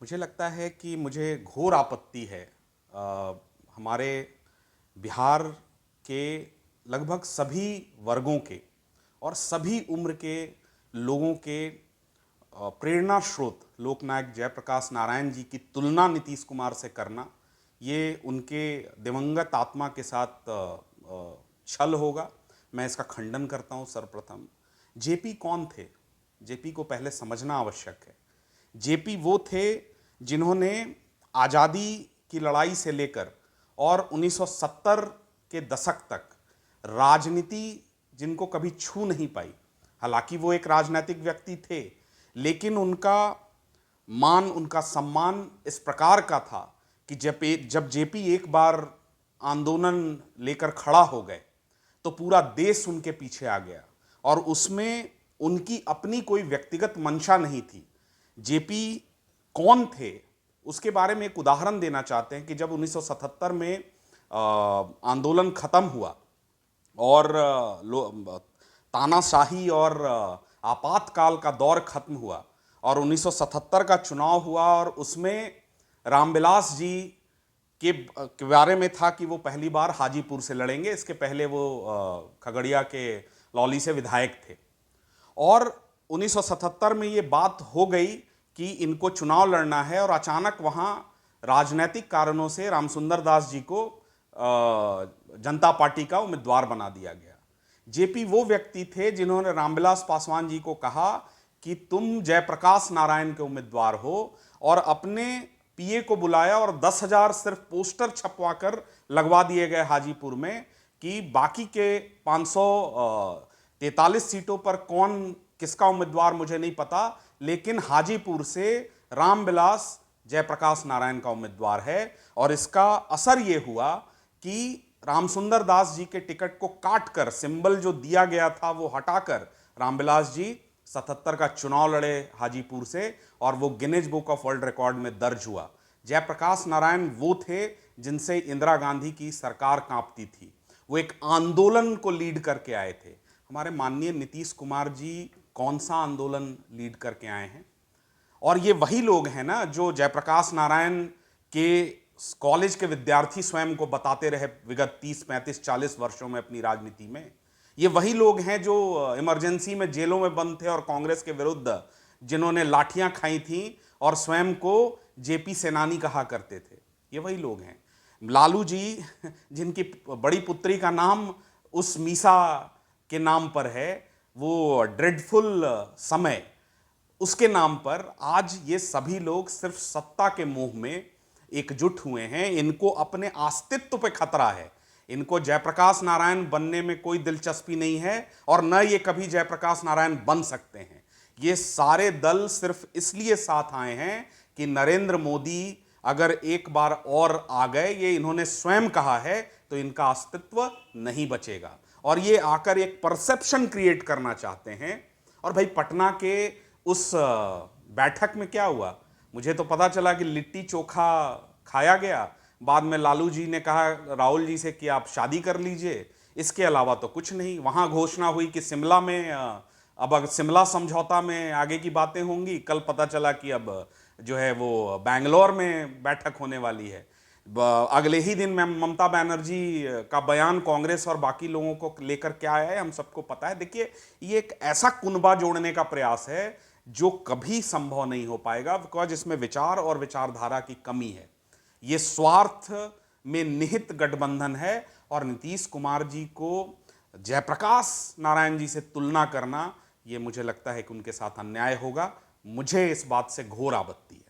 मुझे लगता है कि मुझे घोर आपत्ति है हमारे बिहार के लगभग सभी वर्गों के और सभी उम्र के लोगों के प्रेरणा स्रोत लोकनायक जयप्रकाश नारायण जी की तुलना नीतीश कुमार से करना ये उनके दिवंगत आत्मा के साथ छल होगा। मैं इसका खंडन करता हूँ। सर्वप्रथम जेपी कौन थे? जेपी को पहले समझना आवश्यक है। जेपी वो थे जिन्होंने आज़ादी की लड़ाई से लेकर और 1970 के दशक तक राजनीति जिनको कभी छू नहीं पाई। हालांकि वो एक राजनीतिक व्यक्ति थे, लेकिन उनका मान, उनका सम्मान इस प्रकार का था कि जब जेपी एक बार आंदोलन लेकर खड़ा हो गए तो पूरा देश उनके पीछे आ गया और उसमें उनकी अपनी कोई व्यक्तिगत मंशा नहीं थी। जेपी कौन थे उसके बारे में एक उदाहरण देना चाहते हैं कि जब 1977 में आंदोलन खत्म हुआ और तानाशाही और आपातकाल का दौर खत्म हुआ और 1977 का चुनाव हुआ और उसमें रामविलास जी के बारे में था कि वो पहली बार हाजीपुर से लड़ेंगे। इसके पहले वो खगड़िया के लौली से विधायक थे और 1977 में ये बात हो गई कि इनको चुनाव लड़ना है और अचानक वहाँ राजनीतिक कारणों से रामसुंदर दास जी को जनता पार्टी का उम्मीदवार बना दिया गया। जेपी वो व्यक्ति थे जिन्होंने रामविलास पासवान जी को कहा कि तुम जयप्रकाश नारायण के उम्मीदवार हो और अपने पीए को बुलाया और 10,000 सिर्फ पोस्टर छपवाकर लगवा दिए गए हाजीपुर में कि बाकी के 543 सीटों पर कौन किसका उम्मीदवार मुझे नहीं पता, लेकिन हाजीपुर से रामविलास जयप्रकाश नारायण का उम्मीदवार है। और इसका असर यह हुआ कि रामसुंदर दास जी के टिकट को काटकर सिंबल जो दिया गया था वो हटाकर रामविलास जी 77 का चुनाव लड़े हाजीपुर से और वो Guinness book of world record में दर्ज हुआ। जयप्रकाश नारायण वो थे जिनसे इंदिरा गांधी की सरकार कांपती थी। वो एक आंदोलन को लीड करके आए थे। हमारे माननीय नीतीश कुमार जी कौन सा आंदोलन लीड करके आए हैं? और ये वही लोग हैं ना जो जयप्रकाश नारायण के कॉलेज के विद्यार्थी स्वयं को बताते रहे विगत 30, 35, 40 वर्षों में अपनी राजनीति में। ये वही लोग हैं जो इमरजेंसी में जेलों में बंद थे और कांग्रेस के विरुद्ध जिन्होंने लाठियां खाई थी और स्वयं को जेपी सेनानी कहा करते थे। ये वही लोग हैं। लालू जी जिनकी बड़ी पुत्री का नाम उस मीसा के नाम पर है, वो ड्रेडफुल समय, उसके नाम पर आज ये सभी लोग सिर्फ सत्ता के मोह में एकजुट हुए हैं। इनको अपने अस्तित्व पे खतरा है। इनको जयप्रकाश नारायण बनने में कोई दिलचस्पी नहीं है और न ये कभी जयप्रकाश नारायण बन सकते हैं। ये सारे दल सिर्फ इसलिए साथ आए हैं कि नरेंद्र मोदी अगर एक बार और आ गए, ये इन्होंने स्वयं कहा है, तो इनका अस्तित्व नहीं बचेगा और ये आकर एक परसेप्शन क्रिएट करना चाहते हैं। और भाई पटना के उस बैठक में क्या हुआ? मुझे तो पता चला कि लिट्टी चोखा खाया गया। बाद में लालू जी ने कहा राहुल जी से कि आप शादी कर लीजिए। इसके अलावा तो कुछ नहीं। वहाँ घोषणा हुई कि शिमला में अब शिमला समझौता में आगे की बातें होंगी। कल पता चला कि अब जो है वो बैंगलोर में बैठक होने वाली है। अगले ही दिन ममता बनर्जी का बयान कांग्रेस और बाकी लोगों को लेकर क्या आया है हम सबको पता है। देखिए, ये एक ऐसा कुनबा जोड़ने का प्रयास है जो कभी संभव नहीं हो पाएगा, बिकॉज इसमें विचार और विचारधारा की कमी है। ये स्वार्थ में निहित गठबंधन है और नीतीश कुमार जी को जयप्रकाश नारायण जी से तुलना करना, ये मुझे लगता है कि उनके साथ अन्याय होगा। मुझे इस बात से घोर आपत्ति है।